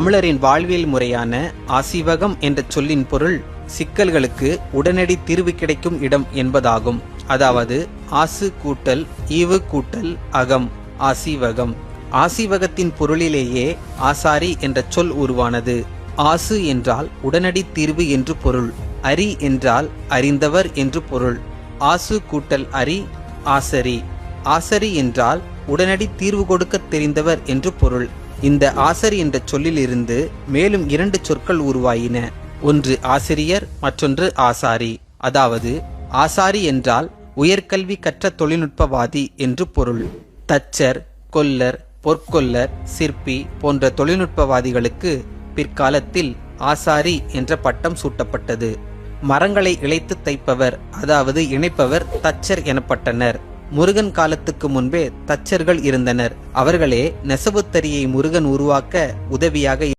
தமிழரின் வாழ்வியல் முறையான ஆசீவகம் என்ற சொல்லின் பொருள் சிக்கல்களுக்கு உடனடி தீர்வு கிடைக்கும் இடம் என்பதாகும். அதாவது ஆசு கூட்டல் ஈவு கூட்டல் அகம், ஆசீவகம். ஆசீவகத்தின் பொருளிலேயே ஆசாரி என்ற சொல் உருவானது. ஆசு என்றால் உடனடி தீர்வு என்று பொருள். அரி என்றால் அறிந்தவர் என்று பொருள். ஆசு கூட்டல் அரி ஆசரி. ஆசரி என்றால் உடனடி தீர்வு கொடுக்க தெரிந்தவர் என்று பொருள். இந்த ஆசரி என்ற சொல்லிலிருந்து மேலும் 2 சொற்கள் உருவாயின. ஒன்று ஆசிரியர், மற்றொன்று ஆசாரி. அதாவது ஆசாரி என்றால் உயர்கல்வி கற்ற தொழில்நுட்பவாதி என்று பொருள். தச்சர், கொல்லர், பொற்கொல்லர், சிற்பி போன்ற தொழில்நுட்பவாதிகளுக்கு பிற்காலத்தில் ஆசாரி என்ற பட்டம் சூட்டப்பட்டது. மரங்களை இழைத்து தைப்பவர், அதாவது இணைப்பவர் தச்சர் எனப்பட்டனர். முருகன் காலத்துக்கு முன்பே தச்சர்கள் இருந்தனர். அவர்களே நெசவுத்தறியை முருகன் உருவாக்க உதவியாக